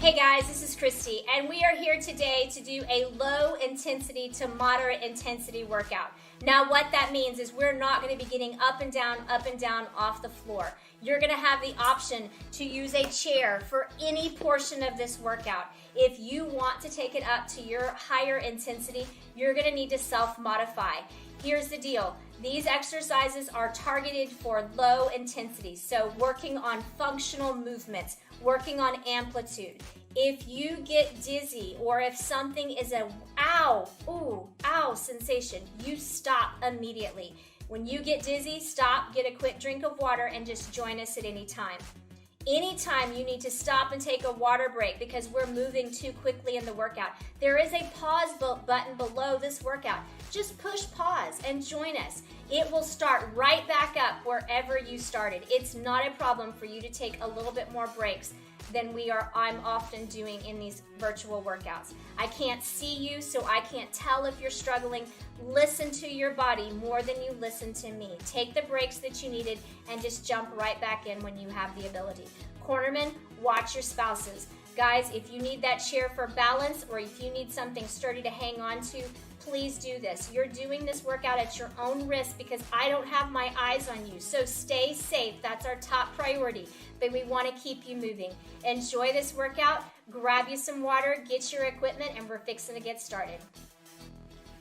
Hey guys, this is Christy, and we are here today to do a low intensity to moderate intensity workout. Now what that means is we're not going to be getting up and down off the floor. You're going to have the option to use a chair for any portion of this workout. If you want to take it up to your higher intensity, you're going to need to self-modify. Here's the deal. These exercises are targeted for low intensity, so working on functional movements, working on amplitude. If you get dizzy or if something is a ow, ooh, ow sensation, you stop immediately. When you get dizzy, stop, get a quick drink of water, and just join us at any time. Anytime you need to stop and take a water break because we're moving too quickly in the workout, there is a pause button below this workout. Just push pause and join us. It will start right back up wherever you started. It's not a problem for you to take a little bit more breaks than I'm often doing in these virtual workouts. I can't see you, so I can't tell if you're struggling. Listen to your body more than you listen to me. Take the breaks that you needed and just jump right back in when you have the ability. Cornermen, watch your spouses. Guys, if you need that chair for balance or if you need something sturdy to hang on to, please do this. You're doing this workout at your own risk because I don't have my eyes on you. So stay safe. That's our top priority. But we want to keep you moving. Enjoy this workout. Grab you some water, get your equipment, and we're fixing to get started.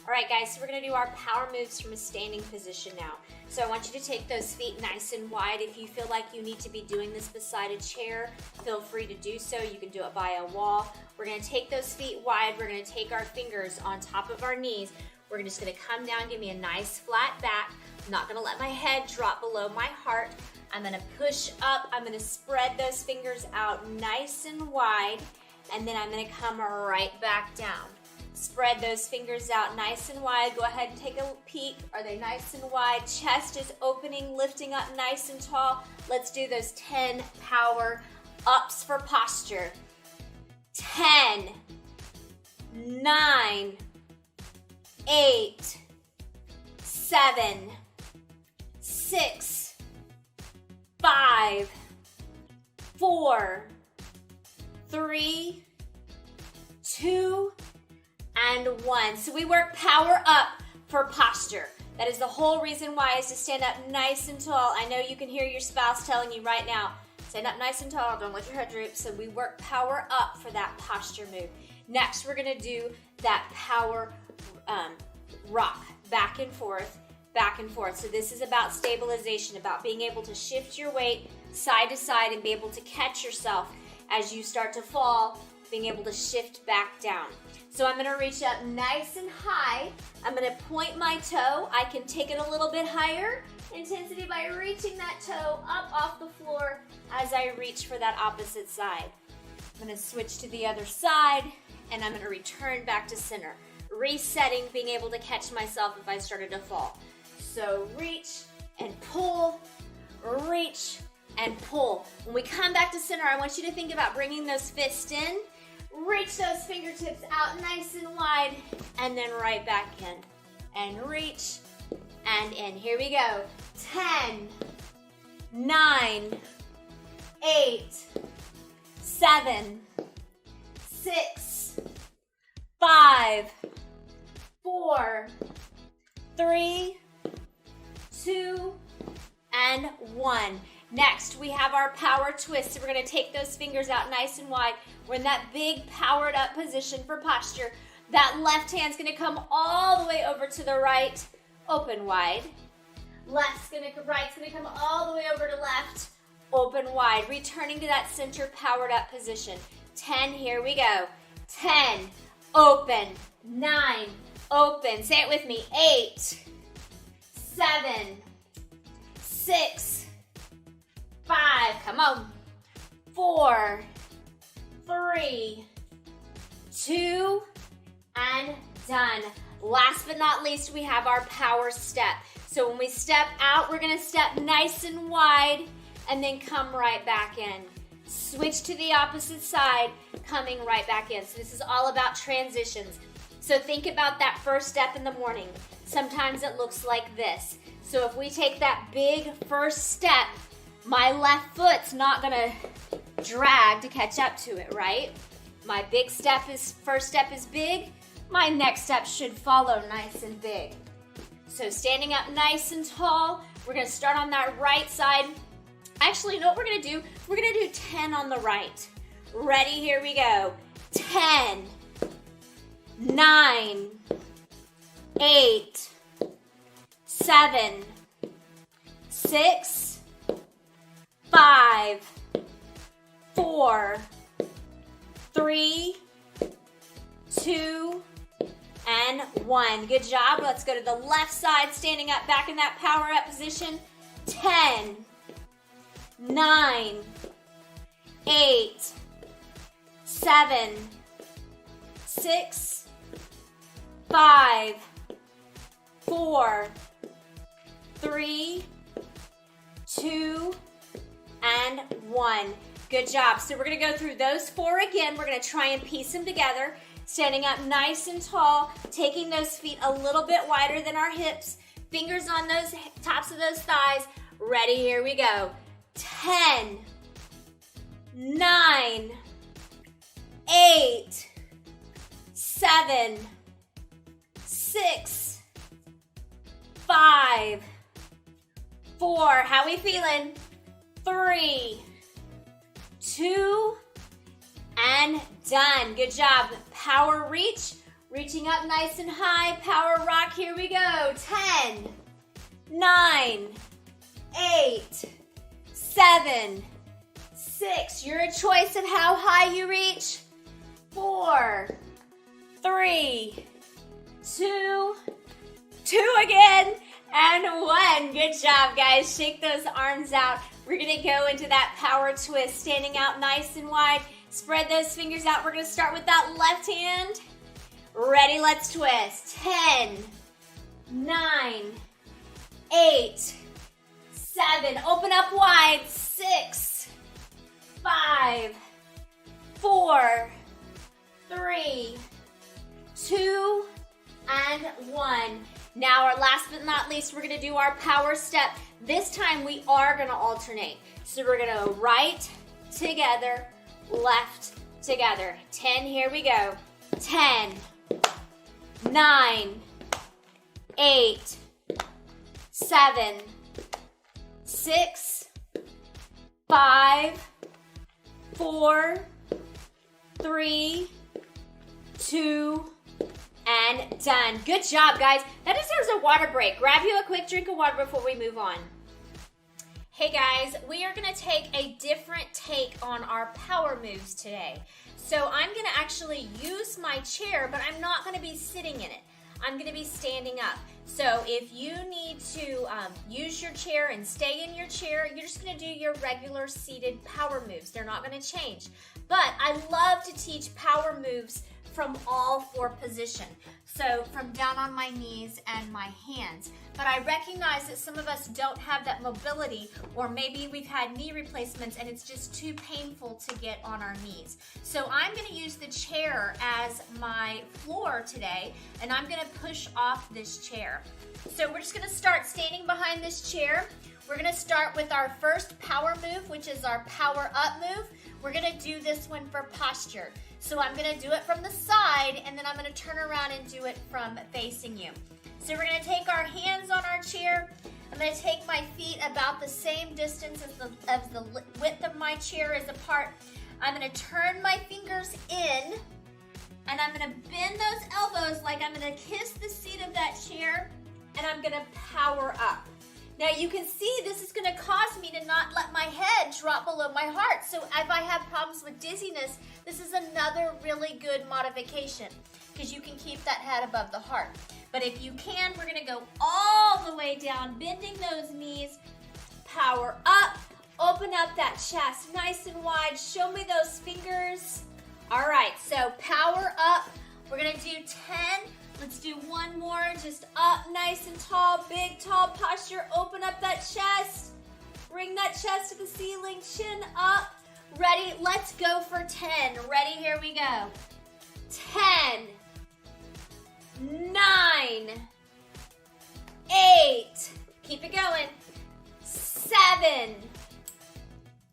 All right, guys, so we're going to do our power moves from a standing position now. So I want you to take those feet nice and wide. If you feel like you need to be doing this beside a chair, feel free to do so. You can do it by a wall. We're going to take those feet wide. We're going to take our fingers on top of our knees. We're just going to come down, give me a nice flat back. I'm not going to let my head drop below my heart. I'm going to push up. I'm going to spread those fingers out nice and wide, and then I'm going to come right back down. Spread those fingers out nice and wide. Go ahead and take a peek. Are they nice and wide? Chest is opening, lifting up nice and tall. Let's do those 10 power ups for posture. 10, 9, 8, 7, 6, 5, 4, 3, 2, and 1. So we work power up for posture. That is the whole reason why, is to stand up nice and tall. I know you can hear your spouse telling you right now, stand up nice and tall, don't let your head droop. So we work power up for that posture move. Next, we're gonna do that power rock, back and forth, back and forth. So this is about stabilization, about being able to shift your weight side to side and be able to catch yourself as you start to fall, being able to shift back down. So I'm gonna reach up nice and high. I'm gonna point my toe. I can take it a little bit higher intensity by reaching that toe up off the floor as I reach for that opposite side. I'm gonna switch to the other side, and I'm gonna return back to center. Resetting, being able to catch myself if I started to fall. So reach and pull, reach and pull. When we come back to center, I want you to think about bringing those fists in. Reach those fingertips out nice and wide, and then right back in. And reach, and in. Here we go. 10, 9, 8, 7, 6, 5, 4, 3, 2, and 1. Next, we have our power twist. So we're going to take those fingers out nice and wide. We're in that big powered up position for posture. That left hand's going to come all the way over to the right, open wide. Right's going to come all the way over to left, open wide. Returning to that center powered up position. 10, here we go. 10, open. 9, open. Say it with me. 8, 7, 6, 5, come on. 4, 3, 2, and done. Last but not least, we have our power step. So when we step out, we're gonna step nice and wide and then come right back in. Switch to the opposite side, coming right back in. So this is all about transitions. So think about that first step in the morning. Sometimes it looks like this. So if we take that big first step, my left foot's not gonna drag to catch up to it, right? My first step is big. My next step should follow nice and big. So standing up nice and tall, we're gonna start on that right side. Actually, you know what we're gonna do? We're gonna do 10 on the right. Ready, here we go. 10, 9, 8, 7, 6, 5, 4, 3, 2, and 1. Good job. Let's go to the left side, standing up, back in that power up position. 10, 9, 8, 7, 6, 5, 4, 3, 2, and 1. Good job. So we're going to go through those 4 again. We're going to try and piece them together. Standing up nice and tall, taking those feet a little bit wider than our hips, fingers on those tops of those thighs. Ready, here we go. 10, 9, 8, 7, 6, 5, 4, how we feeling? 3, 2, and done. Good job. Power reach, reaching up nice and high. Power rock, here we go. 10, 9, 8, 7, 6. Your choice of how high you reach. 4, 3, 2, 2 again, and 1. Good job, guys. Shake those arms out. We're gonna go into that power twist, standing out nice and wide. Spread those fingers out. We're gonna start with that left hand. Ready, let's twist. 10, 9, 8, 7. Open up wide. 6, 5, 4, 3, 2, and 1. Now our last but not least, we're gonna do our power step. This time we are gonna alternate. So we're gonna right together, left together. 10, here we go. 10, 9, 8, 7, 6, 5, 4, 3, 2, and done. Good job, guys. That deserves a water break. Grab you a quick drink of water before we move on. Hey guys, we are gonna take a different take on our power moves today. So I'm gonna actually use my chair, but I'm not gonna be sitting in it. I'm gonna be standing up. So if you need to use your chair and stay in your chair, you're just gonna do your regular seated power moves. They're not gonna change. But I love to teach power moves from all 4 positions. So from down on my knees and my hands. But I recognize that some of us don't have that mobility, or maybe we've had knee replacements and it's just too painful to get on our knees. So I'm gonna use the chair as my floor today, and I'm gonna push off this chair. So we're just gonna start standing behind this chair. We're gonna start with our first power move, which is our power up move. We're gonna do this one for posture. So I'm gonna do it from the side, and then I'm gonna turn around and do it from facing you. So we're gonna take our hands on our chair. I'm gonna take my feet about the same distance as the width of my chair is apart. I'm gonna turn my fingers in, and I'm gonna bend those elbows like I'm gonna kiss the seat of that chair, and I'm gonna power up. Now you can see this is gonna cause me to not let my head drop below my heart. So if I have problems with dizziness, this is another really good modification, because you can keep that head above the heart. But if you can, we're gonna go all the way down, bending those knees, power up, open up that chest nice and wide, show me those fingers. All right, so power up, we're gonna do 10, let's do one more, just up nice and tall, big tall posture, open up that chest, bring that chest to the ceiling, chin up, ready, let's go for 10, ready, here we go, 10, 9, 8, keep it going, 7,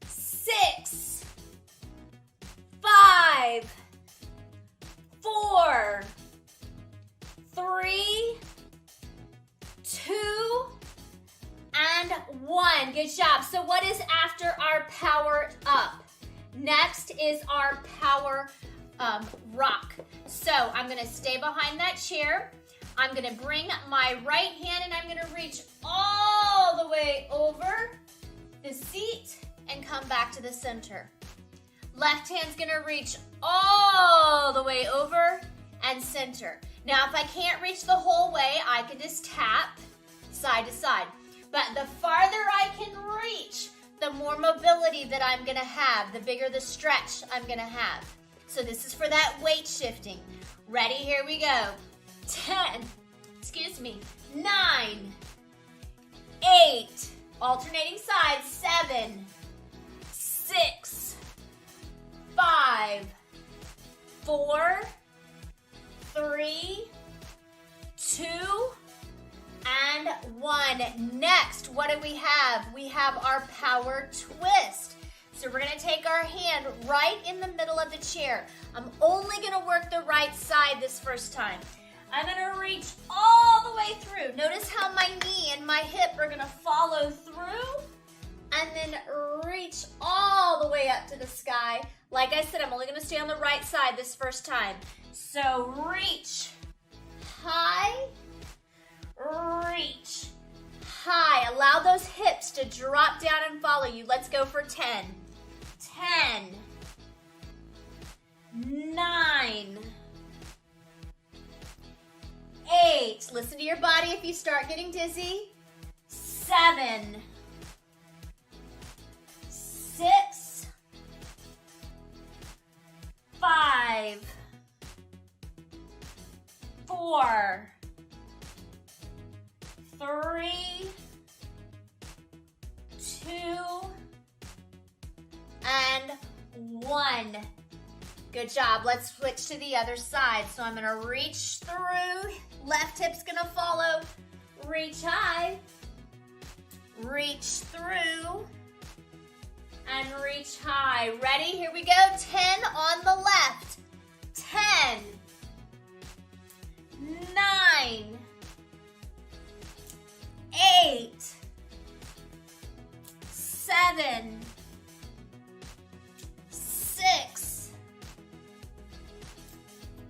6, 5, 1. Good job. So what is after our power up? Next is our power rock. So I'm going to stay behind that chair. I'm going to bring my right hand and I'm going to reach all the way over the seat and come back to the center. Left hand's going to reach all the way over and center. Now, if I can't reach the whole way, I can just tap side to side. But the farther I can reach, the more mobility that I'm going to have, the bigger the stretch I'm going to have. So this is for that weight shifting. Ready? Here we go. 9, 8, alternating sides, 7, 6, 5, 4, 3, 2, and 1. Next, what do we have? We have our power twist. So we're gonna take our hand right in the middle of the chair. I'm only gonna work the right side this first time. I'm gonna reach all the way through. Notice how my knee and my hip are gonna follow through and then reach all the way up to the sky. Like I said, I'm only gonna stay on the right side this first time. So reach high, reach high. Allow those hips to drop down and follow you. Let's go for 10. 10, 9, 8. Listen to your body if you start getting dizzy. 7, 6, 5, 4, 3, 2, and 1. Good job. Let's switch to the other side. So I'm gonna reach through, left hip's gonna follow, reach high, reach through, and reach high. Ready? Here we go. 10 on the left. 10, 9, 8, 7, 6,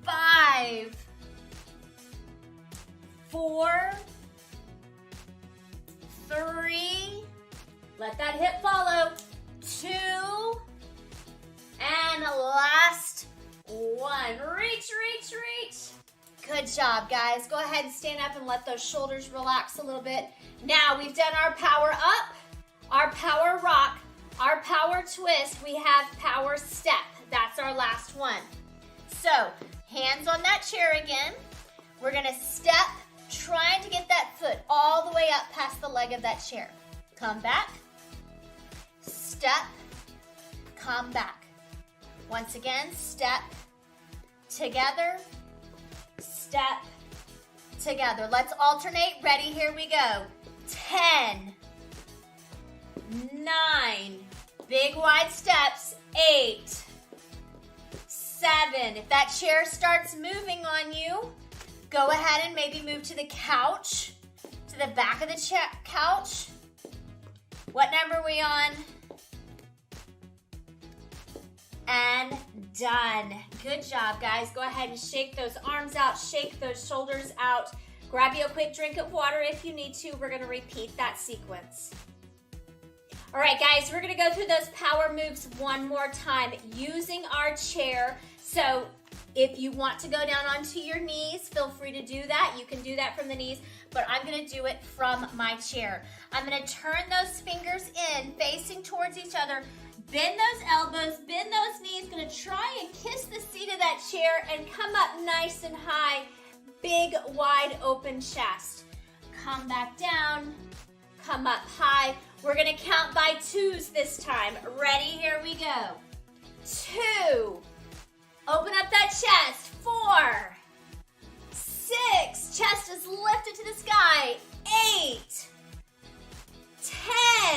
5, 4, 3, let that hip follow, 2, and last 1. Reach, reach, reach. Good job, guys. Go ahead and stand up and let those shoulders relax a little bit. Now we've done our power up, our power rock, our power twist. We have power step. That's our last one. So hands on that chair again. We're gonna step, trying to get that foot all the way up past the leg of that chair. Come back, step, come back. Once again, step, together, step, together. Let's alternate. Ready? Here we go. 10, 9, big wide steps, 8, 7. If that chair starts moving on you, go ahead and maybe move to the couch, to the back of the couch. What number are we on? And done. Good job, guys. Go ahead and shake those arms out, shake those shoulders out. Grab you a quick drink of water if you need to. We're gonna repeat that sequence. All right, guys, we're gonna go through those power moves one more time using our chair. So if you want to go down onto your knees, feel free to do that. You can do that from the knees, but I'm gonna do it from my chair. I'm gonna turn those fingers in, facing towards each other. Bend those elbows, bend those knees. Gonna try and kiss the seat of that chair and come up nice and high. Big, wide open chest. Come back down, come up high. We're gonna count by 2s this time. Ready? Here we go. 2. Open up that chest. 4, 6. Chest is lifted to the sky. 8,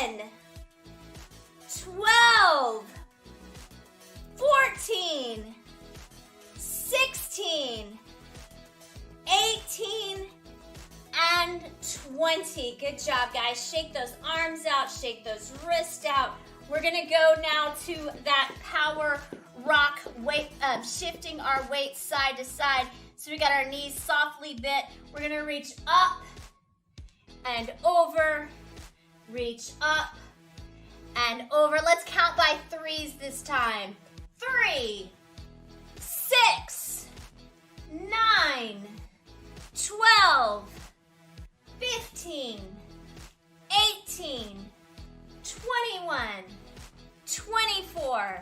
10, 12, 14, 16, 18, and and 20. Good job, guys. Shake those arms out, shake those wrists out. We're gonna go now to that power rock weight, shifting our weight side to side. So we got our knees softly bent. We're gonna reach up and over, reach up and over. Let's count by threes this time. 3, 6, 9, 12, 15, 18, 21, 24,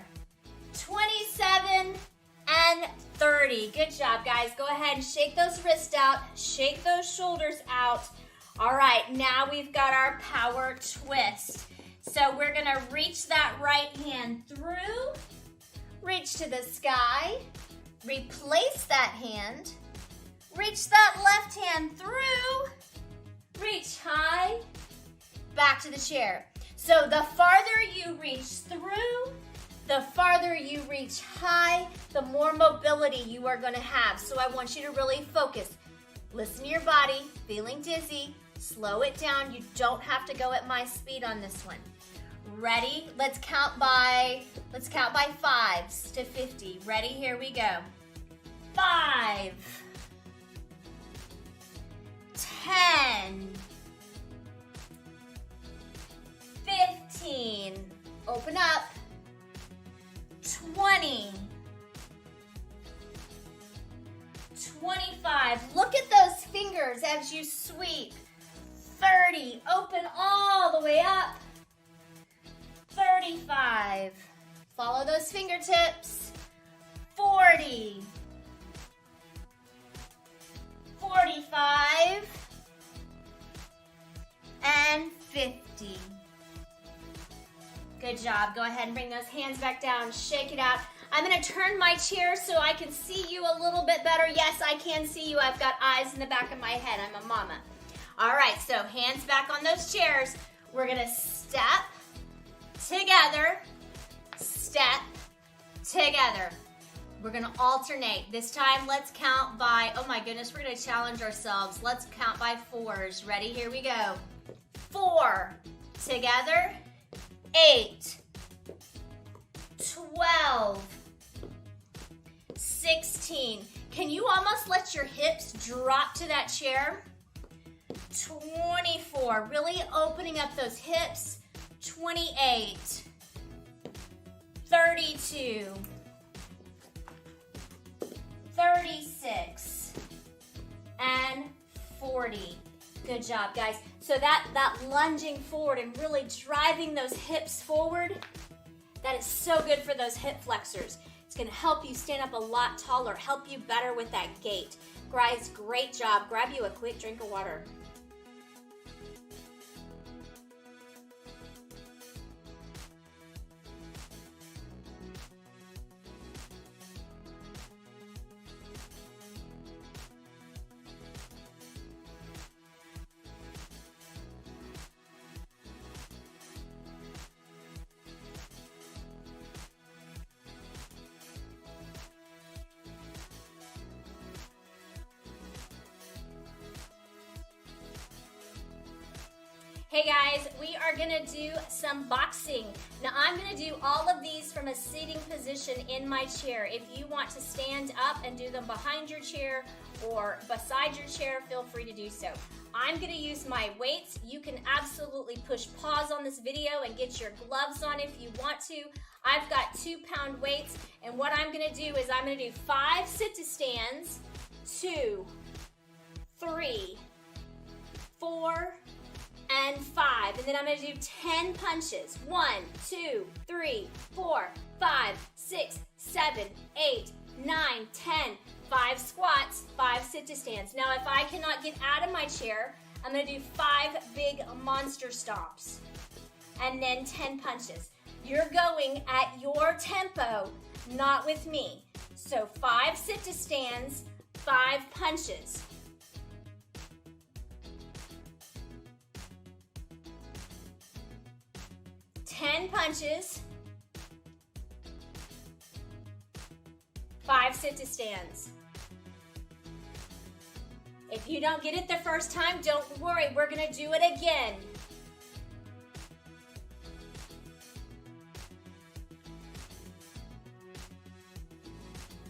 27, and 30. Good job, guys. Go ahead and shake those wrists out, shake those shoulders out. All right, now we've got our power twist. So we're gonna reach that right hand through, reach to the sky, replace that hand, reach that left hand through, reach high, back to the chair. So the farther you reach through, the farther you reach high, the more mobility you are gonna have. So I want you to really focus. Listen to your body, feeling dizzy, slow it down. You don't have to go at my speed on this one. Ready? Let's count by 5s to 50. Ready? Here we go. 5, 10, 15, open up, 20, 25, look at those fingers as you sweep, 30, open all the way up, 35, follow those fingertips, 40, 45, and 50. Good job. Go ahead and bring those hands back down. Shake it out. I'm going to turn my chair so I can see you a little bit better. Yes, I can see you. I've got eyes in the back of my head. I'm a mama. All right, so hands back on those chairs. We're going to step together, step together. We're going to alternate. This time, let's count by, oh my goodness, we're going to challenge ourselves. Let's count by 4s. Ready? Here we go. 4, together, 8, 12, 16. Can you almost let your hips drop to that chair? 24, really opening up those hips. 28, 32, 36, and 40. Good job, guys. So that lunging forward and really driving those hips forward, that is so good for those hip flexors. It's gonna help you stand up a lot taller, help you better with that gait. Guys, great job. Grab you a quick drink of water. Hey guys, we are gonna do some boxing. Now I'm gonna do all of these from a sitting position in my chair. If you want to stand up and do them behind your chair or beside your chair, feel free to do so. I'm gonna use my weights. You can absolutely push pause on this video and get your gloves on if you want to. I've got 2-pound weights, and what I'm gonna do is I'm gonna do 5 sit-to-stands, 2, 3, 4, and 5, and then I'm gonna do 10 punches. 1, 2, 3, 4, 5, 6, 7, 8, 9, 10. 5 squats, 5 sit-to-stands. Now, if I cannot get out of my chair, I'm gonna do 5 big monster stomps, and then 10 punches. You're going at your tempo, not with me. So 5 sit-to-stands, 5 punches. 10 punches, 5 sit-to-stands. If you don't get it the first time, don't worry, we're gonna do it again.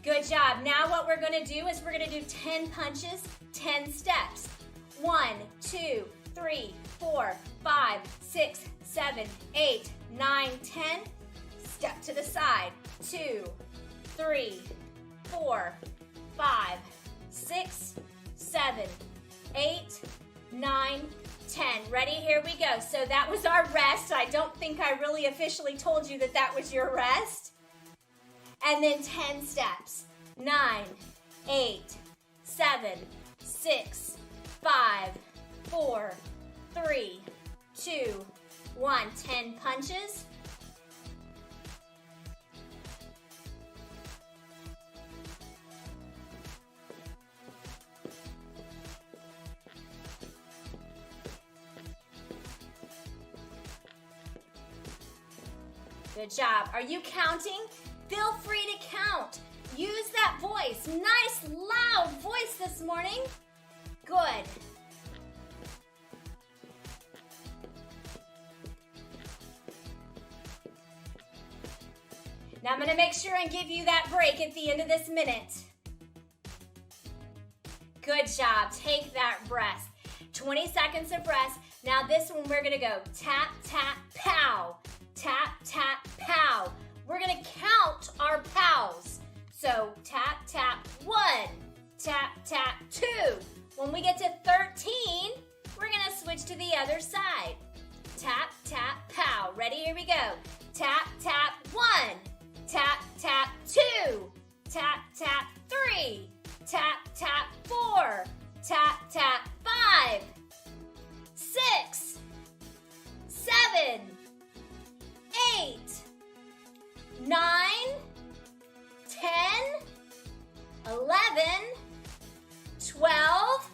Good job. Now what we're gonna do is we're gonna do 10 punches, 10 steps. 1, 2, 3, 4, 5, 6, 7, 8, 9, 10. Step to the side. 2, 3, 4, 5, 6, 7, 8, 9, 10. Ready? Here we go. So that was our rest. I don't think I really officially told you that that was your rest. And then 10 steps. 9, 8, 7, 6, 5, 4, 3, 2, 1. 10 punches. Good job. Are you counting? Feel free to count. Use that voice. Nice, loud voice this morning. Good. Now I'm going to make sure and give you that break at the end of this minute. Good job. Take that breath. 20 seconds of rest. Now this one we're going to go tap, tap, pow. Tap, tap, pow. We're gonna count our pows. So tap, tap, 1, tap, tap, 2. When we get to 13, we're gonna switch to the other side. Tap, tap, pow. Ready? Here we go. Tap, tap, 1, tap, tap, 2, tap, tap, 3, tap, tap, 4, tap, tap, 5, 6, 7, 8, 9, 10, 11, 12,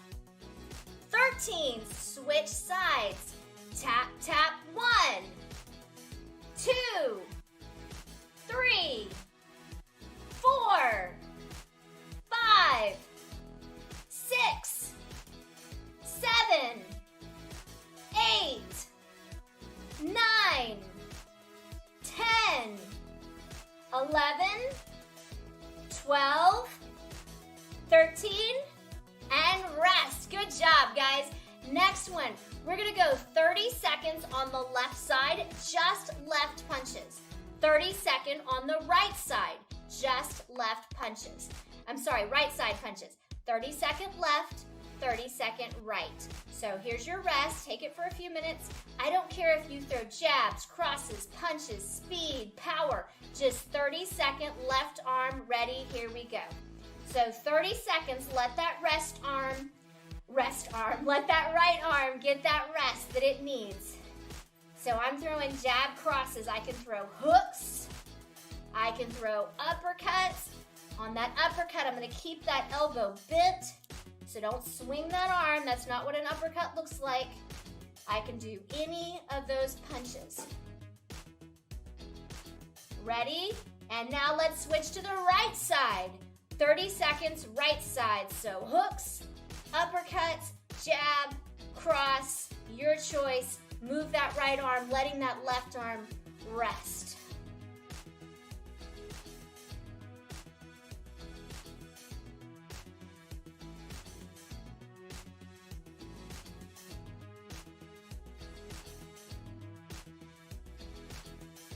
13. Switch sides. Tap, tap, 1, 2, 3, 4, 5, 6, 7, 8, 9, 10, 11, 12, 13, and rest. Good job, guys. Next one, we're gonna go 30 seconds on the left side, just left punches. 30 seconds on the right side, just left punches. I'm sorry, right side punches. 30 second left, 30 second right. So here's your rest. Take it for a few minutes. I don't care if you throw jabs, crosses, punches, speed, power. Just 30 second left arm ready. Here we go. So 30 seconds, let that let that right arm get that rest that it needs. So I'm throwing jab crosses. I can throw hooks. I can throw uppercuts. On that uppercut, I'm gonna keep that elbow bent. So don't swing that arm. That's not what an uppercut looks like. I can do any of those punches. Ready? And now let's switch to the right side. 30 seconds, right side. So hooks, uppercuts, jab, cross, your choice. Move that right arm, letting that left arm rest.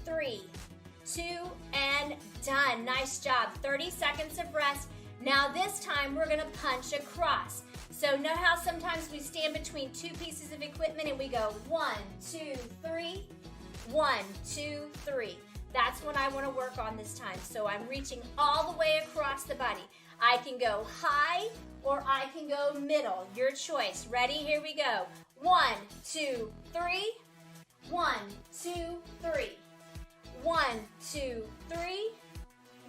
Three, 2, and done. Nice job. 30 seconds of rest. Now this time we're gonna punch across. So know how sometimes we stand between two pieces of equipment and we go 1, 2, 3, 1, 2, 3. That's what I wanna work on this time. So I'm reaching all the way across the body. I can go high or I can go middle. Your choice. Ready? Here we go. 1, 2, 3. 1, 2, 3. 1, 2, 3.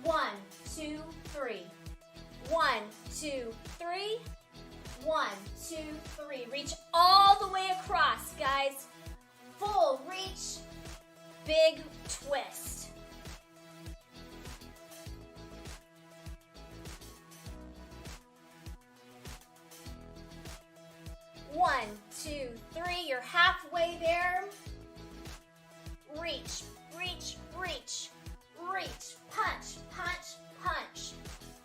1, 2, 3. 1, 2, 3. 1, 2, 3. Reach all the way across, guys. Full reach, big twist. 2, 3. You're halfway there. Reach, reach, reach, reach. Punch, punch, punch.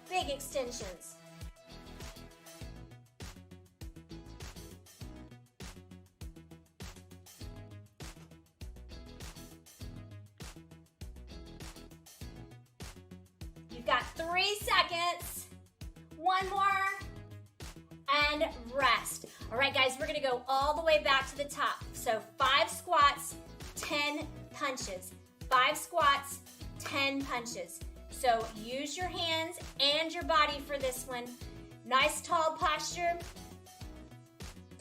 Big extensions. You've got 3 seconds. One more. And rest. All right, guys, we're gonna go all the way back to the top. So 5 squats, 10 punches. 5 squats, 10 punches. So use your hands and your body for this one. Nice tall posture.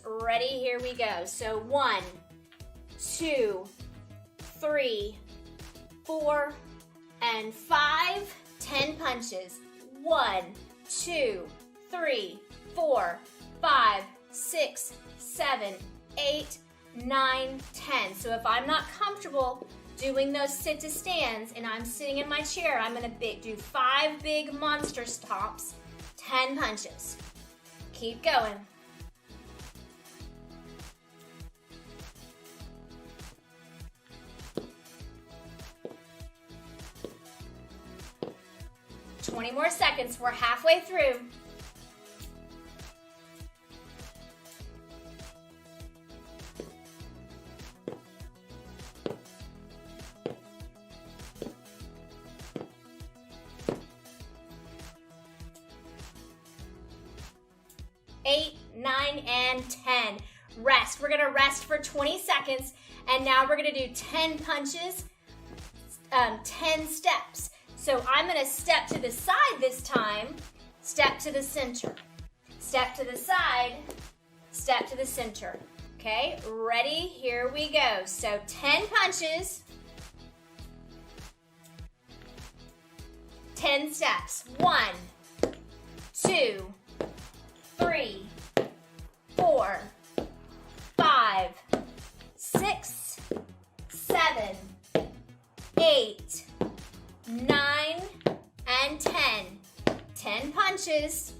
Ready, here we go. So 1, 2, 3, 4, and 5. 10 punches. 1, 2, 3, 4, 5, 6, 7, 8, 9, 10. So if I'm not comfortable doing those sit to stands and I'm sitting in my chair, I'm gonna do 5 big monster stomps, 10 punches. Keep going. $20 more seconds. We're halfway through. Eight, 9, and 10. Rest. We're gonna rest for 20 seconds, and now we're gonna do 10 punches, 10 steps. So I'm gonna step to the side this time, step to the center. Step to the side, step to the center. Okay, ready? Here we go. So 10 punches, 10 steps. 1, 2, 3, 4, 5, 6, 7, 8, 9, and 10. 10 punches.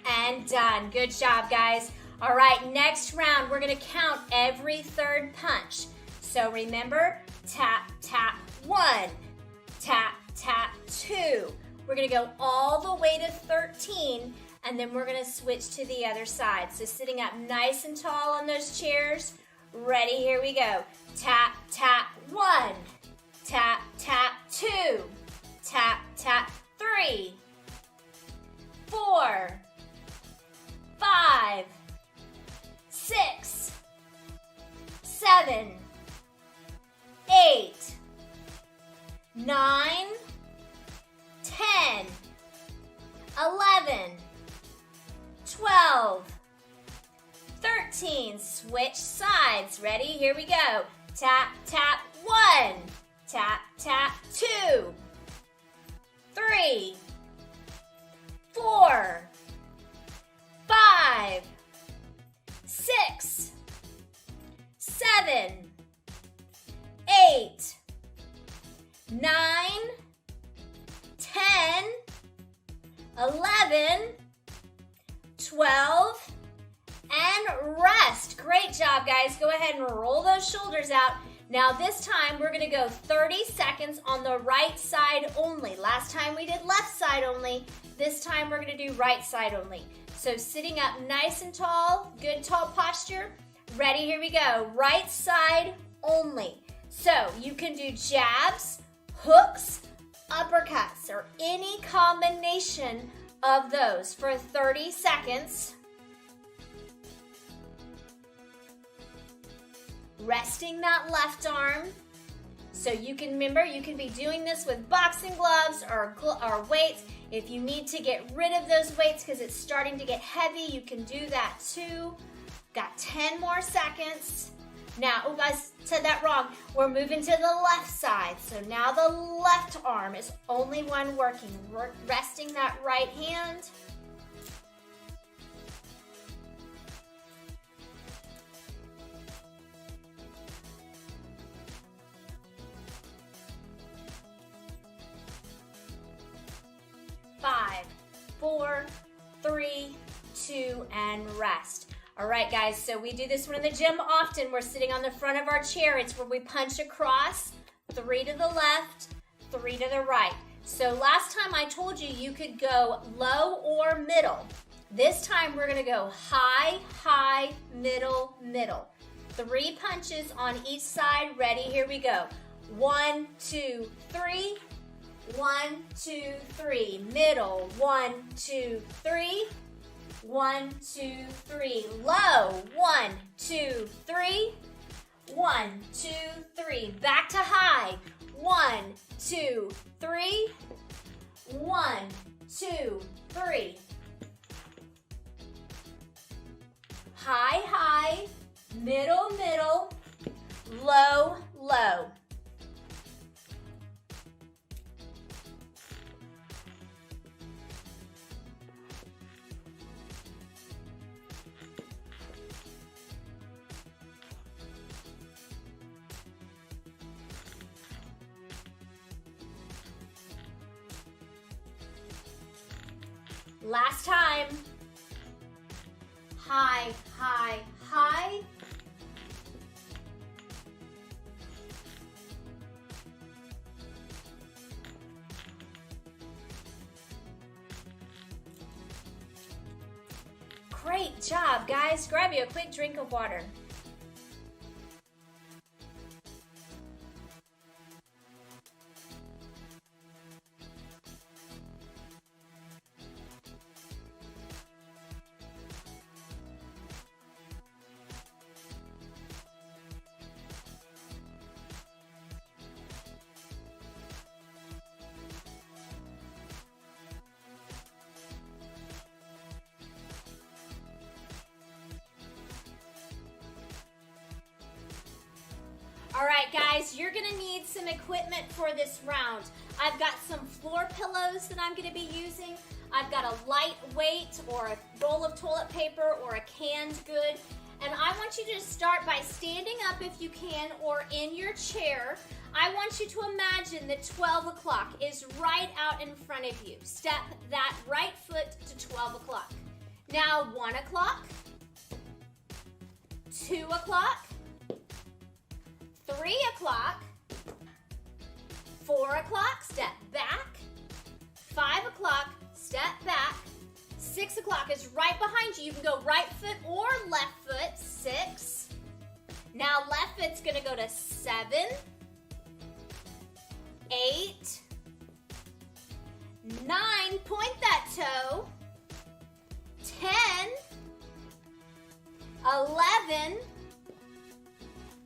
And done. Good job, guys. All right, next round, we're gonna count every third punch. So remember, tap, tap, 1, tap, tap, 2. We're gonna go all the way to 13, and then we're gonna switch to the other side. So sitting up nice and tall on those chairs. Ready, here we go. Tap, tap, 1, tap, tap, 2, tap, tap, 3, 4, 5, 6, 7, 8, 9, 10, 11, 12, 13. Switch sides. Ready? Here we go. Tap, tap, 1, tap, tap, 2, 3, 4, 5, 6, 7, 8, 9, 10, 11, 12, and rest. Great job, guys. Go ahead and roll those shoulders out. Now this time we're gonna go 30 seconds on the right side only. Last time we did left side only. This time we're gonna do right side only. So sitting up nice and tall, good tall posture. Ready, here we go. Right side only. So you can do jabs, hooks, uppercuts, or any combination of those for 30 seconds. Resting that left arm. So you can remember, you can be doing this with boxing gloves or weights. If you need to get rid of those weights because it's starting to get heavy, you can do that too. Got 10 more seconds. Now, oh, I said that wrong. We're moving to the left side. So now the left arm is only one working. Resting that right hand. Five, 4, 3, 2, and rest. All right, guys, so we do this one in the gym often. We're sitting on the front of our chair. It's where we punch across, 3 to the left, 3 to the right. So last time I told you you could go low or middle. This time we're gonna go high, high, middle, middle. 3 punches on each side. Ready, here we go. 1, 2, 3. 1, 2, 3. Middle, 1, 2, 3. 1, 2, 3. Low, 1, 2, 3. 1, 2, 3. Back to high. 1, 2, 3. 1, 2, 3. High, high. Middle, middle. Low, low. Last time. High, high, high. Great job, guys. Grab you a quick drink of water. All right, guys, you're gonna need some equipment for this round. I've got some floor pillows that I'm gonna be using. I've got a lightweight or a roll of toilet paper or a canned good. And I want you to start by standing up if you can or in your chair. I want you to imagine that 12 o'clock is right out in front of you. Step that right foot to 12 o'clock. Now 1 o'clock, 2 o'clock, 3 o'clock, 4 o'clock, step back, 5 o'clock, step back, 6 o'clock is right behind you. You can go right foot or left foot, 6. Now left foot's gonna go to 7, 8, 9, point that toe, 10, 11,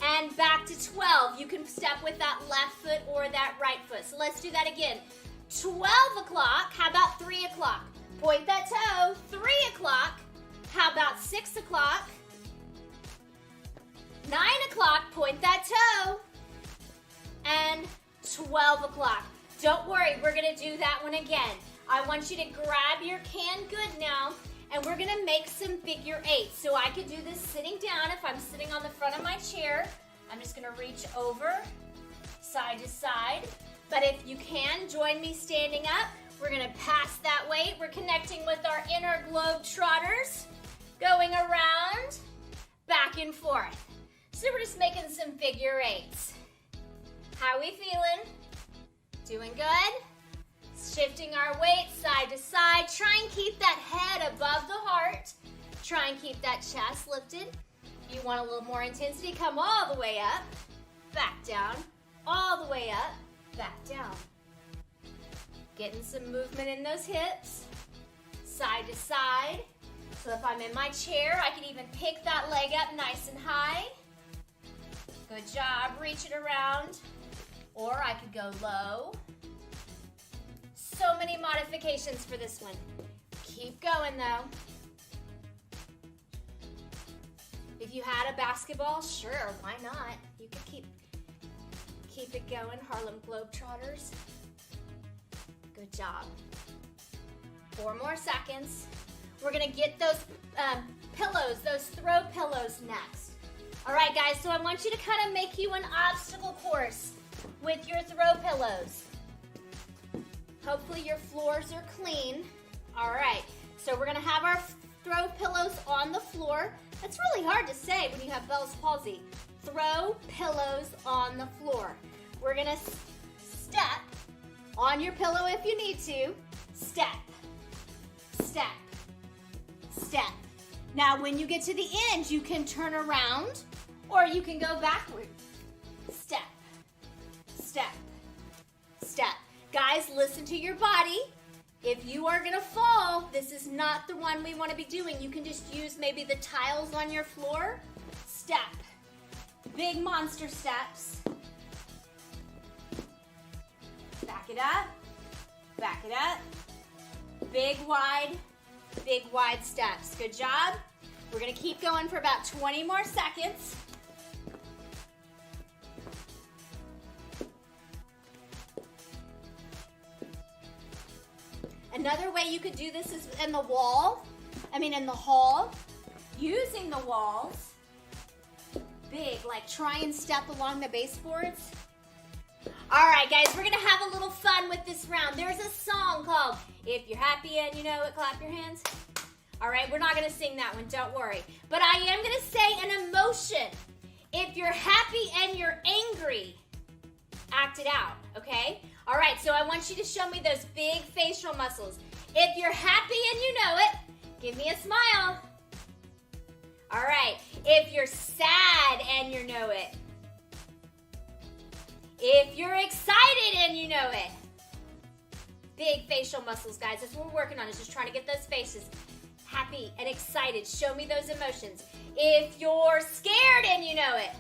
and back to 12. You can step with that left foot or that right foot. So let's do that again. 12 o'clock, how about 3 o'clock? Point that toe, 3 o'clock. How about 6 o'clock? 9 o'clock, point that toe. And 12 o'clock. Don't worry, we're gonna do that one again. I want you to grab your canned good now, and we're gonna make some figure eights. So I could do this sitting down if I'm sitting on the front of my chair. I'm just gonna reach over, side to side. But if you can, join me standing up. We're gonna pass that weight. We're connecting with our inner globe trotters, going around, back and forth. So we're just making some figure eights. How we feeling? Doing good? Shifting our weight side to side. Try and keep that head above the heart. Try and keep that chest lifted. If you want a little more intensity, come all the way up, back down, all the way up, back down. Getting some movement in those hips, side to side. So if I'm in my chair, I can even pick that leg up nice and high. Good job, reach it around. Or I could go low, so many modifications for this one. Keep going though. If you had a basketball, sure, why not? You could keep it going, Harlem Globetrotters. Good job. 4 more seconds. We're gonna get those pillows, those throw pillows next. All right, guys, so I want you to kind of make you an obstacle course with your throw pillows. Hopefully your floors are clean. All right, so we're gonna have our throw pillows on the floor. That's really hard to say when you have Bell's palsy. Throw pillows on the floor. We're gonna step on your pillow if you need to. Step, step, step. Now when you get to the end, you can turn around or you can go backward. Step, step, step. Guys, listen to your body. If you are gonna fall, this is not the one we wanna be doing. You can just use maybe the tiles on your floor. Step, big monster steps. Back it up, back it up. Big wide steps. Good job. We're gonna keep going for about 20 more seconds. Another way you could do this is in the hall, using the walls. Big, like try and step along the baseboards. All right, guys, we're gonna have a little fun with this round. There's a song called If You're Happy and You Know It, Clap Your Hands. All right, we're not gonna sing that one, don't worry. But I am gonna say an emotion. If you're happy and you're angry, act it out, okay? All right, so I want you to show me those big facial muscles. If you're happy and you know it, give me a smile. All right, if you're sad and you know it. If you're excited and you know it. Big facial muscles, guys. That's what we're working on, is just trying to get those faces happy and excited. Show me those emotions. If you're scared and you know it.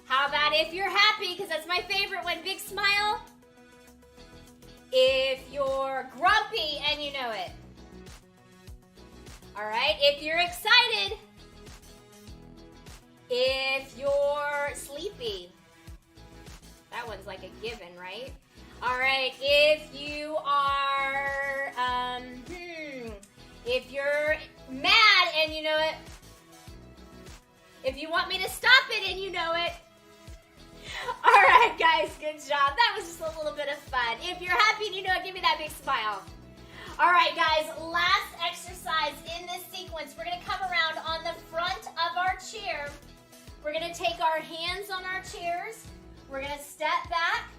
How about if you're happy, because that's my favorite one, big smile. If you're grumpy and you know it. All right, if you're excited. If you're sleepy. That one's like a given, right? All right, if you are, if you're mad and you know it. If you want me to stop it and you know it. All right, guys, good job. That was just a little bit of fun. If you're happy and you know it, give me that big smile. All right, guys, last exercise in this sequence. We're gonna come around on the front of our chair. We're gonna take our hands on our chairs. We're gonna step back,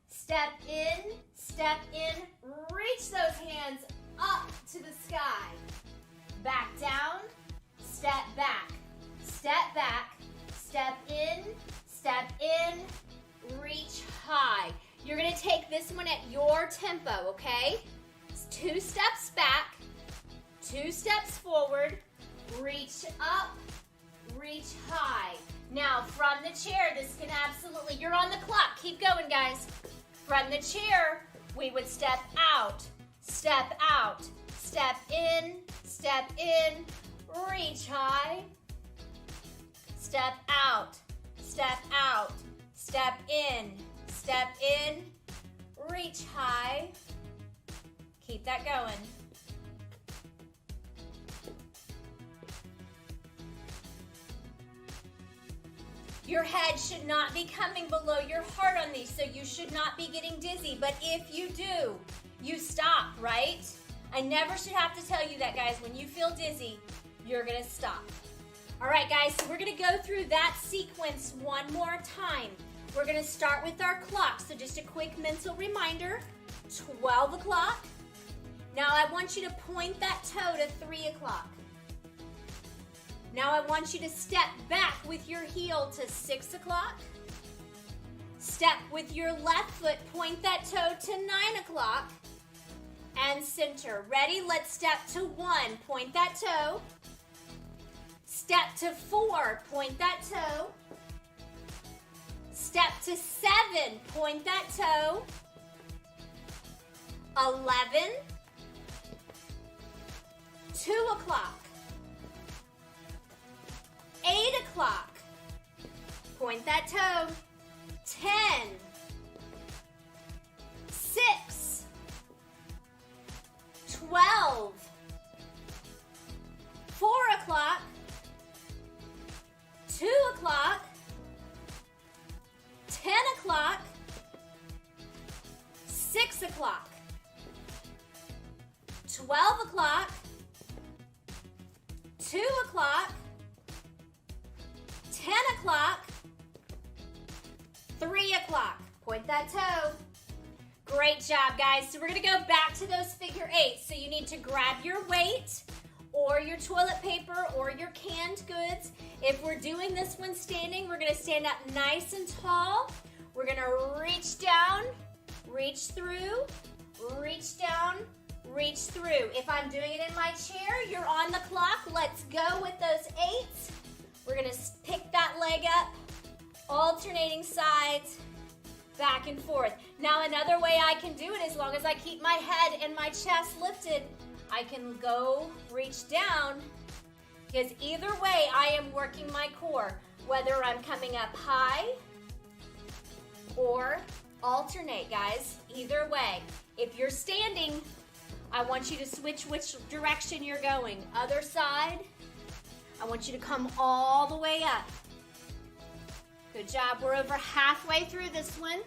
step in, reach those hands up to the sky. Back down, step back, step in, reach high. You're gonna take this one at your tempo, okay? 2 steps back, 2 steps forward, reach up, reach high. Now, from the chair, this can absolutely, you're on the clock. Keep going, guys. From the chair, we would step out, step in, reach high, step out, step in, reach high. Keep that going. Your head should not be coming below your heart on these, so you should not be getting dizzy. But if you do, you stop, right? I never should have to tell you that, guys. When you feel dizzy, you're gonna stop. All right, guys, so we're gonna go through that sequence one more time. We're gonna start with our clock. So just a quick mental reminder, 12 o'clock. Now I want you to point that toe to 3 o'clock. Now I want you to step back with your heel to 6 o'clock. Step with your left foot, point that toe to 9 o'clock. And center. Ready? Let's step to 1, point that toe. Step to 4, point that toe. Step Step to 7, point that toe. 11, 2 o'clock, 8 o'clock, point that toe. 10, 6, 12, 4 o'clock, 2 o'clock, 10 o'clock, 6 o'clock, 12 o'clock, 2 o'clock, 10 o'clock, 3 o'clock. Point that toe. Great job, guys. So we're going to go back to those figure eights. So you need to grab your weight or your toilet paper or your canned goods. If we're doing this one standing, we're going to stand up nice and tall. We're going to reach down, reach through, reach down, reach through. If I'm doing it in my chair, you're on the clock. Let's go with those eights. We're going to pick that leg up, alternating sides, back and forth. Now another way I can do it, as long as I keep my head and my chest lifted, I can go reach down, because either way I am working my core, whether I'm coming up high or alternate, guys. Either way. If you're standing, I want you to switch which direction you're going. Other side, I want you to come all the way up. Good job. We're over halfway through this one.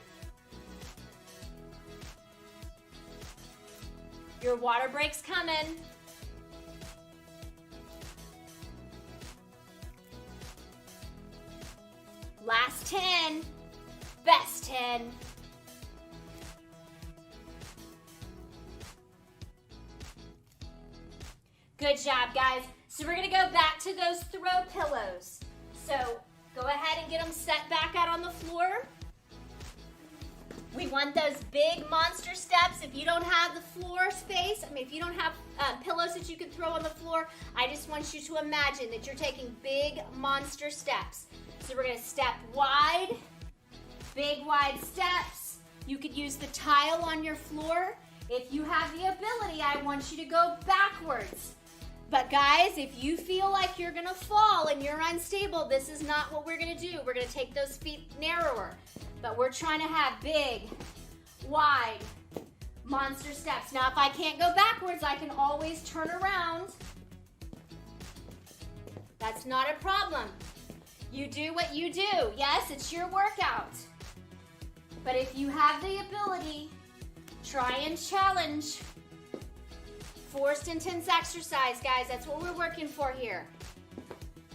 Your water break's coming. Last 10. Best 10. Good job, guys. So we're going to go back to those throw pillows. So go ahead and get them set back out on the floor. We want those big monster steps. If you don't have the floor space, if you don't have pillows that you can throw on the floor, I just want you to imagine that you're taking big monster steps. So we're going to step wide, big wide steps. You could use the tile on your floor. If you have the ability, I want you to go backwards. But guys, if you feel like you're gonna fall and you're unstable, this is not what we're gonna do. We're gonna take those feet narrower. But we're trying to have big, wide, monster steps. Now, if I can't go backwards, I can always turn around. That's not a problem. You do what you do. Yes, it's your workout. But if you have the ability, try and challenge. Forced intense exercise, guys. That's what we're working for here.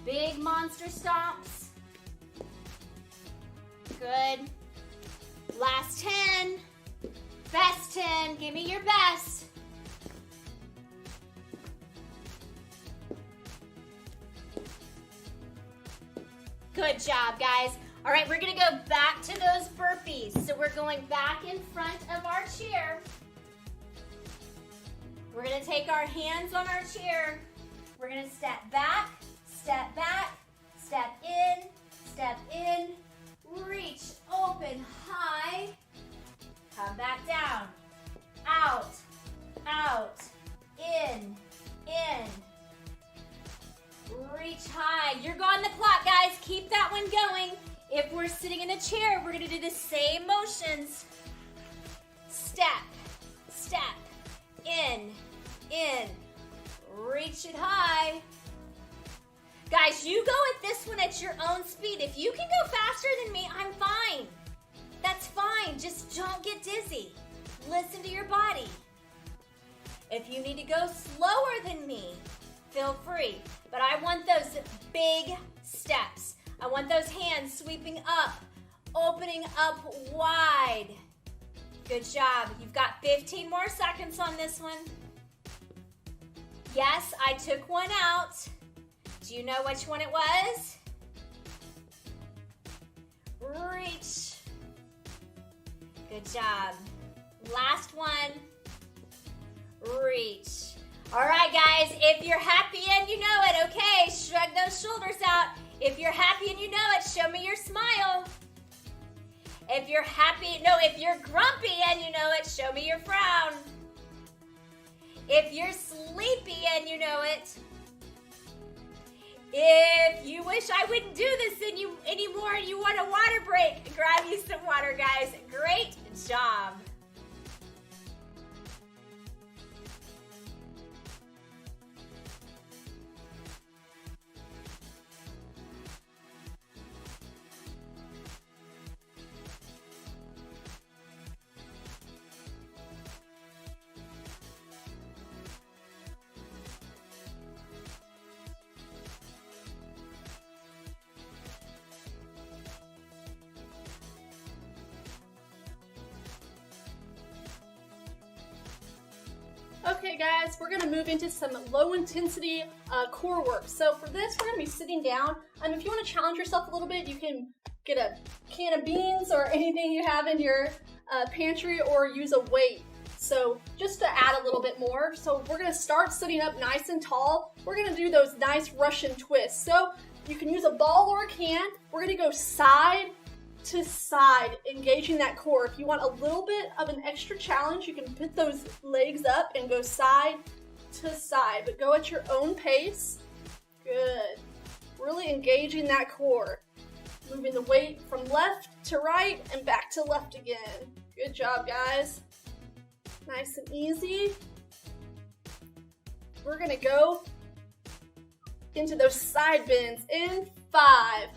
Big monster stomps. Good. Last 10. Best 10. Give me your best. Good job, guys. All right, we're going to go back to those burpees. So we're going back in front of our chair. We're going to take our hands on our chair. We're going to step back, step in, reach, open, high, come back down, out, in, reach high. You're on the clock, guys. Keep that one going. If we're sitting in a chair, we're going to do the same motions. Step, in, reach it high. Guys, you go at this one at your own speed. If you can go faster than me, I'm fine. That's fine. Just don't get dizzy. Listen to your body. If you need to go slower than me, feel free. But I want those big steps. I want those hands sweeping up, opening up wide. Good job. You've got 15 more seconds on this one. Yes, I took one out. Do you know which one it was? Reach. Good job. Last one. Reach. All right, guys, if you're happy and you know it, okay, shrug those shoulders out. If you're happy and you know it, show me your smile. If you're happy, no, if you're grumpy and you know it, show me your frown. If you're sleepy and you know it. If you wish I wouldn't do this anymore and you want a water break, grab you some water, guys. Great job. Okay guys, we're gonna move into some low intensity core work. So for this, we're gonna be sitting down. If you wanna challenge yourself a little bit, you can get a can of beans or anything you have in your pantry, or use a weight. So just to add a little bit more. So we're gonna start sitting up nice and tall. We're gonna do those nice Russian twists. So you can use a ball or a can. We're gonna go side to side, engaging that core. If you want a little bit of an extra challenge, you can put those legs up and go side to side, but go at your own pace. Good. Really engaging that core. Moving the weight from left to right and back to left again. Good job, guys. Nice and easy. We're gonna go into those side bends in 5,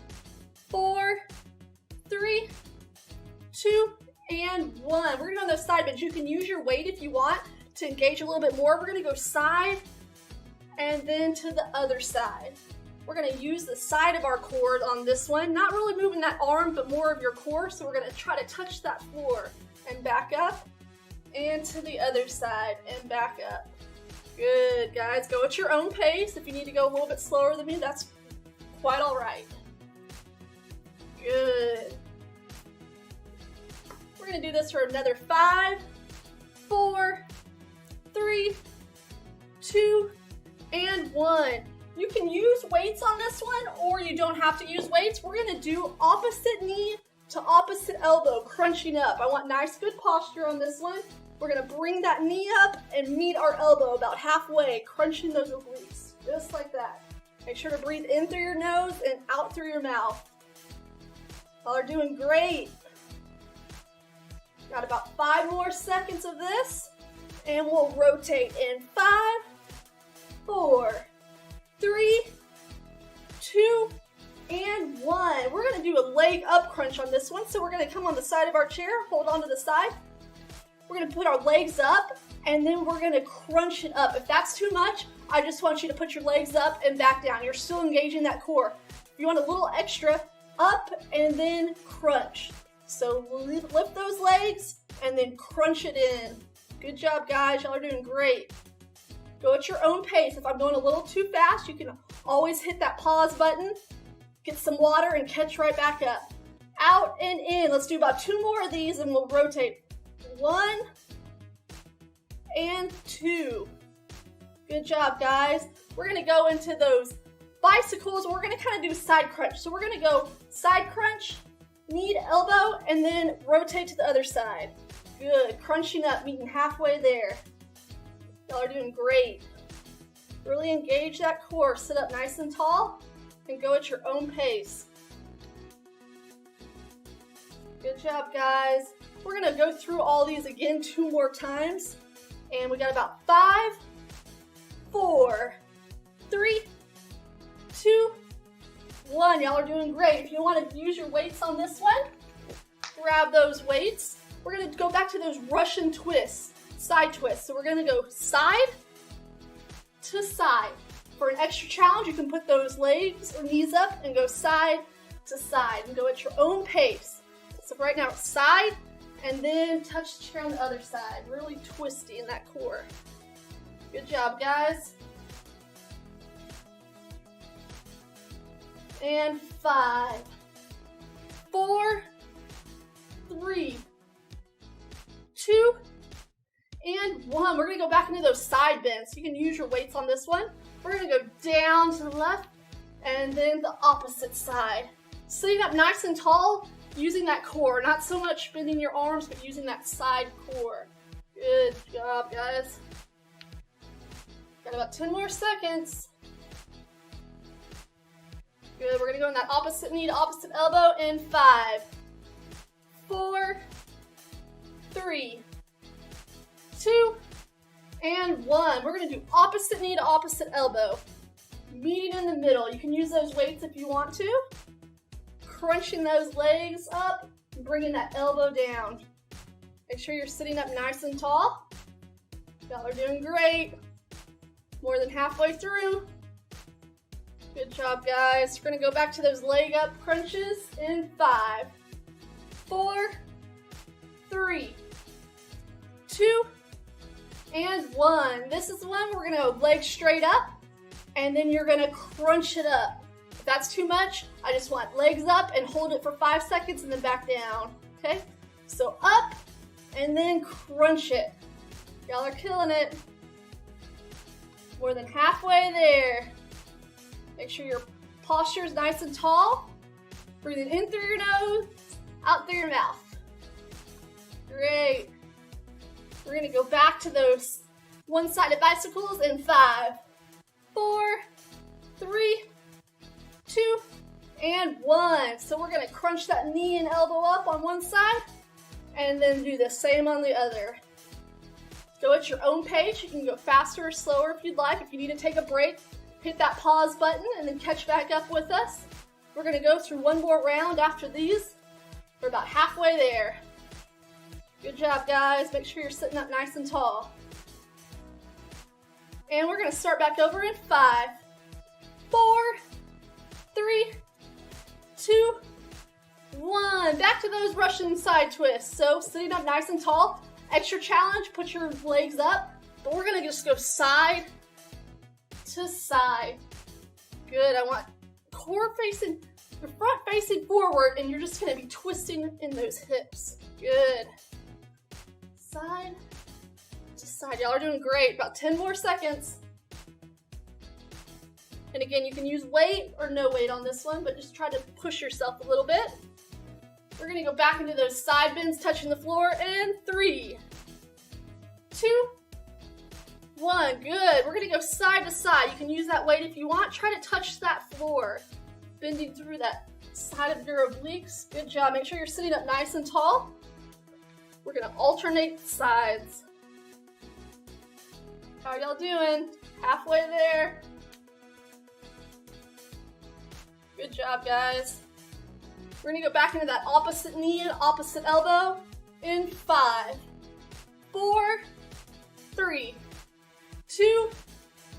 4, 3, 2, and 1. We're gonna go on those side bends. You can use your weight if you want to engage a little bit more. We're gonna go side and then to the other side. We're gonna use the side of our core on this one, not really moving that arm, but more of your core. So we're gonna try to touch that floor and back up, and to the other side and back up. Good, guys. Go at your own pace. If you need to go a little bit slower than me, that's quite all right. Good. We're gonna do this for another 5, 4, 3, 2, and 1. You can use weights on this one, or you don't have to use weights. We're gonna do opposite knee to opposite elbow, crunching up. I want nice, good posture on this one. We're gonna bring that knee up and meet our elbow about halfway, crunching those obliques, just like that. Make sure to breathe in through your nose and out through your mouth. Y'all are doing great. Got about 5 more seconds of this, and we'll rotate in 5, 4, 3, 2, and 1. We're gonna do a leg up crunch on this one. So we're gonna come on the side of our chair, hold on to the side. We're gonna put our legs up, and then we're gonna crunch it up. If that's too much, I just want you to put your legs up and back down. You're still engaging that core. If you want a little extra, up and then crunch. So lift those legs and then crunch it in. Good job, guys. Y'all are doing great. Go at your own pace. If I'm going a little too fast, you can always hit that pause button, get some water, and catch right back up. Out and in. Let's do about 2 more of these, and we'll rotate. 1 and 2. Good job, guys. We're gonna go into those bicycles. We're gonna kind of do side crunch. So we're gonna go side crunch, knee to elbow, and then rotate to the other side. Good, crunching up, meeting halfway there. Y'all are doing great. Really engage that core. Sit up nice and tall and go at your own pace. Good job, guys. We're gonna go through all these again 2 more times. And we got about 5, 4, 3, 2, 1. Y'all are doing great. If you want to use your weights on this one, grab those weights. We're gonna go back to those Russian twists, side twists. So we're gonna go side to side. For an extra challenge, you can put those legs or knees up and go side to side and go at your own pace. So right now, side and then touch the chair on the other side. Really twisty in that core. Good job, guys. And 5, 4, 3, 2, and 1. We're gonna go back into those side bends. You can use your weights on this one. We're gonna go down to the left and then the opposite side. Sitting up nice and tall, using that core, not so much bending your arms, but using that side core. Good job, guys. Got about 10 more seconds. Good, we're gonna go in that opposite knee to opposite elbow in 5, 4, 3, 2, and 1. We're gonna do opposite knee to opposite elbow. Meeting in the middle. You can use those weights if you want to. Crunching those legs up, and bringing that elbow down. Make sure you're sitting up nice and tall. Y'all are doing great. More than halfway through. Good job, guys. We're gonna go back to those leg up crunches in 5, 4, 3, 2, and 1. This is the one we're gonna go leg straight up, and then you're gonna crunch it up. If that's too much, I just want legs up and hold it for 5 seconds and then back down, okay? So up, and then crunch it. Y'all are killing it. More than halfway there. Make sure your posture is nice and tall. Breathing in through your nose, out through your mouth. Great. We're gonna go back to those one-sided bicycles in 5, 4, 3, 2, and 1. So we're gonna crunch that knee and elbow up on one side, and then do the same on the other. Go at your own pace. You can go faster or slower if you'd like. If you need to take a break, hit that pause button and then catch back up with us. We're gonna go through one more round after these. We're about halfway there. Good job, guys. Make sure you're sitting up nice and tall. And we're gonna start back over in 5, 4, 3, 2, 1. Back to those Russian side twists. So sitting up nice and tall. Extra challenge, put your legs up. But we're gonna just go side to side. Good, I want core facing, the front facing forward, and you're just gonna be twisting in those hips. Good. Side to side. Y'all are doing great. About 10 more seconds. And again, you can use weight or no weight on this one, but just try to push yourself a little bit. We're gonna go back into those side bends, touching the floor in 3, 2, 1. Good. We're gonna go side to side. You can use that weight if you want. Try to touch that floor, bending through that side of your obliques. Good job. Make sure you're sitting up nice and tall. We're gonna alternate sides. How are y'all doing? Halfway there. Good job, guys. We're gonna go back into that opposite knee and opposite elbow in 5, 4, 3, 2,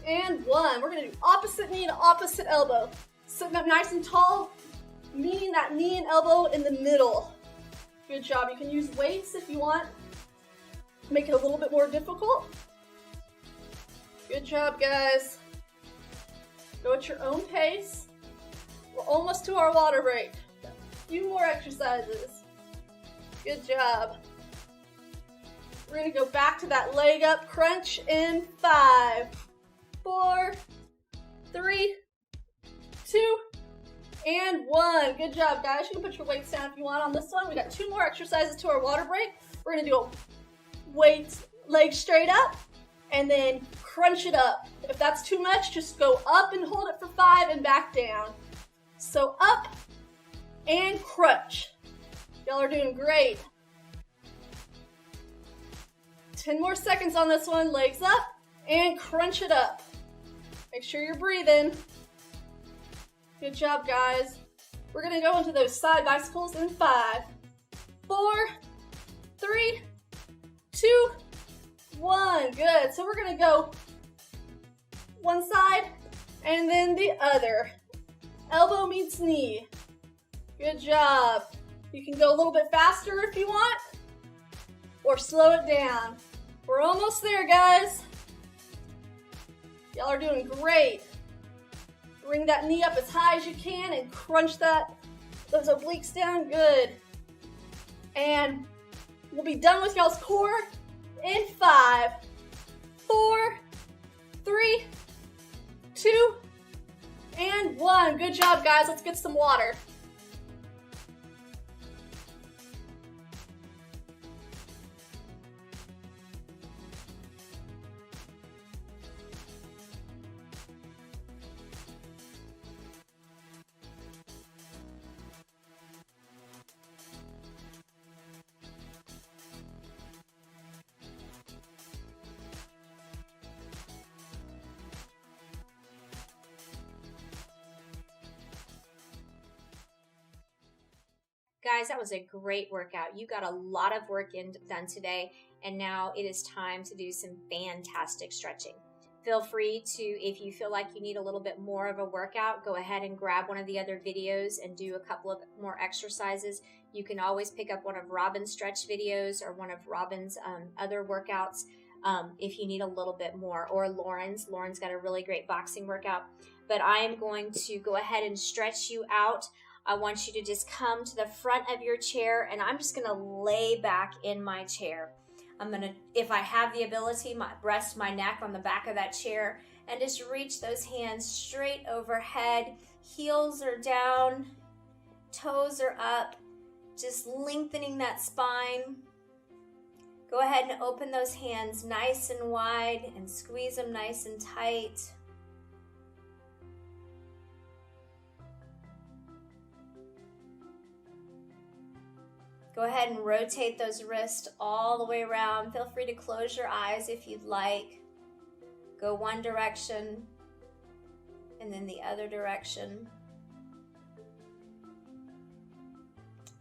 and 1. We're gonna do opposite knee to opposite elbow. Sitting up nice and tall, meeting that knee and elbow in the middle. Good job. You can use weights if you want. Make it a little bit more difficult. Good job, guys. Go at your own pace. We're almost to our water break. A few more exercises. Good job. We're gonna go back to that leg up crunch in 5, 4, 3, 2, and 1. Good job, guys. You can put your weights down if you want on this one. We got 2 more exercises to our water break. We're gonna do a weights, legs straight up, and then crunch it up. If that's too much, just go up and hold it for 5 and back down. So up and crunch. Y'all are doing great. 10 more seconds on this one. Legs up and crunch it up. Make sure you're breathing. Good job, guys. We're gonna go into those side bicycles in 5, 4, 3, 2, 1. Good. So we're gonna go one side and then the other. Elbow meets knee. Good job. You can go a little bit faster if you want, or slow it down. We're almost there, guys. Y'all are doing great. Bring that knee up as high as you can and crunch those obliques down. Good. And we'll be done with y'all's core in 5, 4, 3, 2, and 1. Good job, guys. Let's get some water. guys, that was a great workout. You got a lot of work done today, and now it is time to do some fantastic stretching. Feel free to, if you feel like you need a little bit more of a workout, go ahead and grab one of the other videos and do a couple of more exercises. You can always pick up one of Robin's stretch videos or one of Robin's other workouts if you need a little bit more, or Lauren's. Lauren's got a really great boxing workout. But I am going to go ahead and stretch you out. I want you to just come to the front of your chair, and I'm just going to lay back in my chair. I'm going to, if I have the ability, rest my neck on the back of that chair and just reach those hands straight overhead. Heels are down, toes are up, just lengthening that spine. Go ahead and open those hands nice and wide and squeeze them nice and tight. Go ahead and rotate those wrists all the way around. Feel free to close your eyes if you'd like. Go one direction and then the other direction.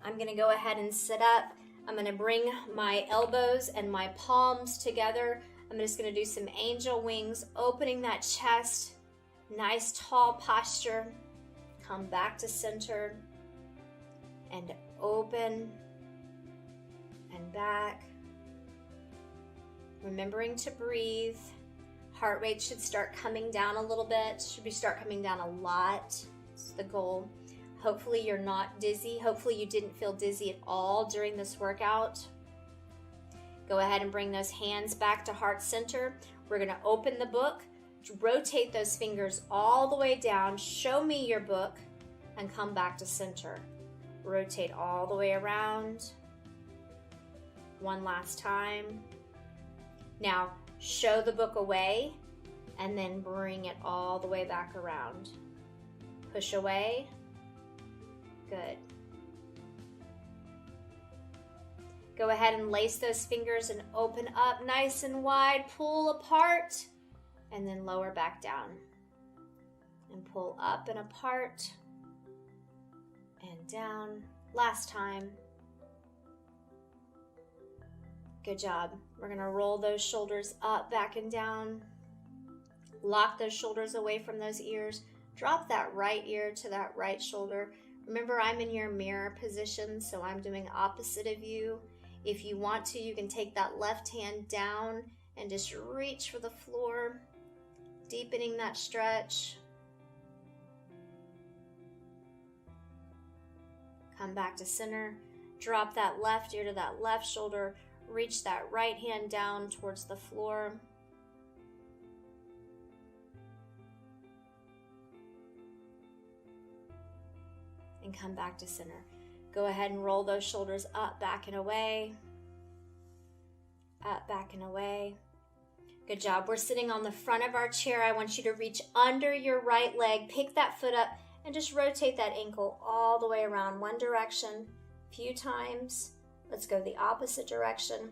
I'm going to go ahead and sit up. I'm going to bring my elbows and my palms together. I'm just going to do some angel wings, opening that chest. Nice tall posture. Come back to center and open and back. Remembering to breathe. Heart rate should start coming down a little bit. Should start coming down a lot. That's the goal. Hopefully you're not dizzy. Hopefully you didn't feel dizzy at all during this workout. Go ahead and bring those hands back to heart center. We're going to open the book. Rotate those fingers all the way down. Show me your book and come back to center. Rotate all the way around. One last time. Now show the book away and then bring it all the way back around. Push away. Good. Go ahead and lace those fingers and open up nice and wide. Pull apart and then lower back down. And pull up and apart and down. Last time. Good job. We're going to roll those shoulders up, back, and down. Lock those shoulders away from those ears. Drop that right ear to that right shoulder. Remember, I'm in your mirror position, so I'm doing opposite of you. If you want to, you can take that left hand down and just reach for the floor, deepening that stretch. Come back to center. Drop that left ear to that left shoulder. Reach that right hand down towards the floor. And come back to center. Go ahead and roll those shoulders up, back, and away. Up, back, and away. Good job. We're sitting on the front of our chair. I want you to reach under your right leg, pick that foot up, and just rotate that ankle all the way around one direction a few times. Let's go the opposite direction.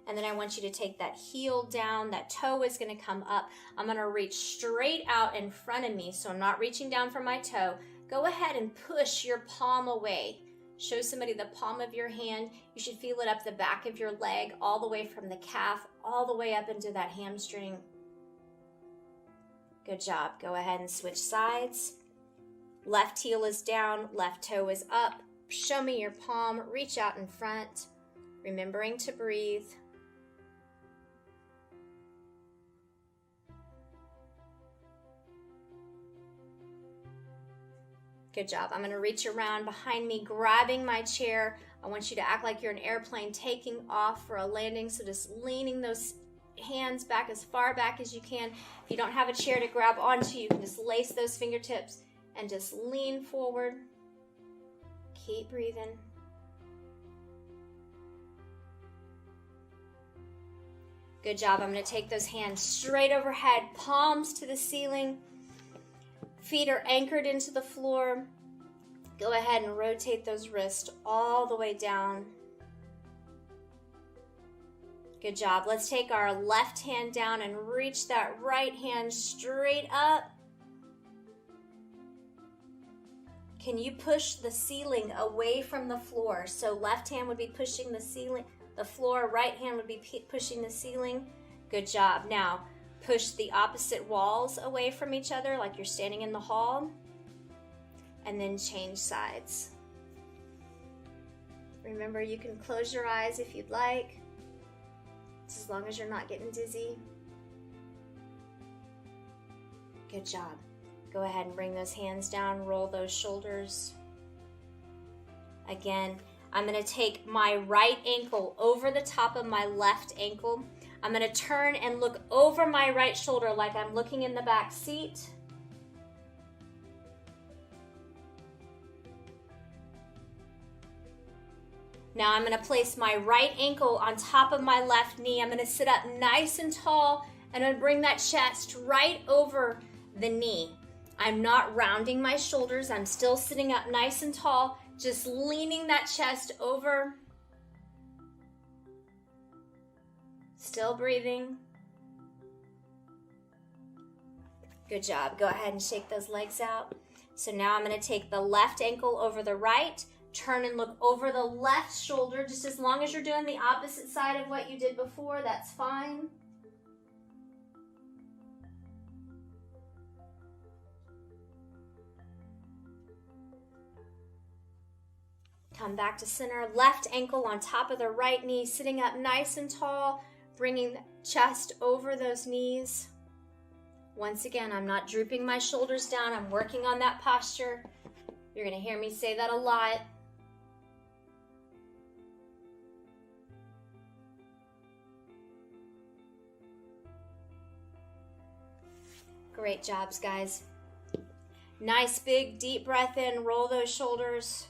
And then I want you to take that heel down. That toe is going to come up. I'm going to reach straight out in front of me, so I'm not reaching down for my toe. Go ahead and push your palm away. Show somebody the palm of your hand. You should feel it up the back of your leg, all the way from the calf, all the way up into that hamstring. Good job. Go ahead and switch sides. Left heel is down, left toe is up. Show me your palm, reach out in front, remembering to breathe. Good job. I'm going to reach around behind me, grabbing my chair. I want you to act like you're an airplane taking off for a landing, so just leaning those hands back as far back as you can. If you don't have a chair to grab onto, you can just lace those fingertips and just lean forward. Keep breathing. Good job. I'm going to take those hands straight overhead, palms to the ceiling. Feet are anchored into the floor. Go ahead and rotate those wrists all the way down. Good job. Let's take our left hand down and reach that right hand straight up. can you push the ceiling away from the floor? So left hand would be pushing the ceiling, the floor, right hand would be pushing the ceiling. Good job. Now, push the opposite walls away from each other like you're standing in the hall. And then change sides. Remember, you can close your eyes if you'd like, as long as you're not getting dizzy. Good job. Go ahead and bring those hands down, roll those shoulders. Again, I'm going to take my right ankle over the top of my left ankle. I'm going to turn and look over my right shoulder like I'm looking in the back seat. Now I'm going to place my right ankle on top of my left knee. I'm going to sit up nice and tall, and I'm going to bring that chest right over the knee. I'm not rounding my shoulders. I'm still sitting up nice and tall, just leaning that chest over. Still breathing. Good job. Go ahead and shake those legs out. So now I'm going to take the left ankle over the right, turn and look over the left shoulder. Just as long as you're doing the opposite side of what you did before, that's fine. Come back to center. Left ankle on top of the right knee, sitting up nice and tall, bringing the chest over those knees. Once again, I'm not drooping my shoulders down. I'm working on that posture. You're going to hear me say that a lot. Great jobs, guys. Nice big deep breath in. Roll those shoulders.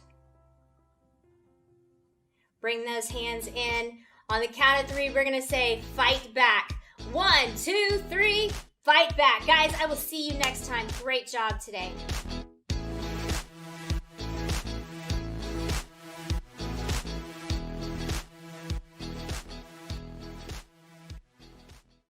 Bring those hands in. On the count of 3, we're going to say fight back. 1, 2, 3, fight back. Guys, I will see you next time. Great job today.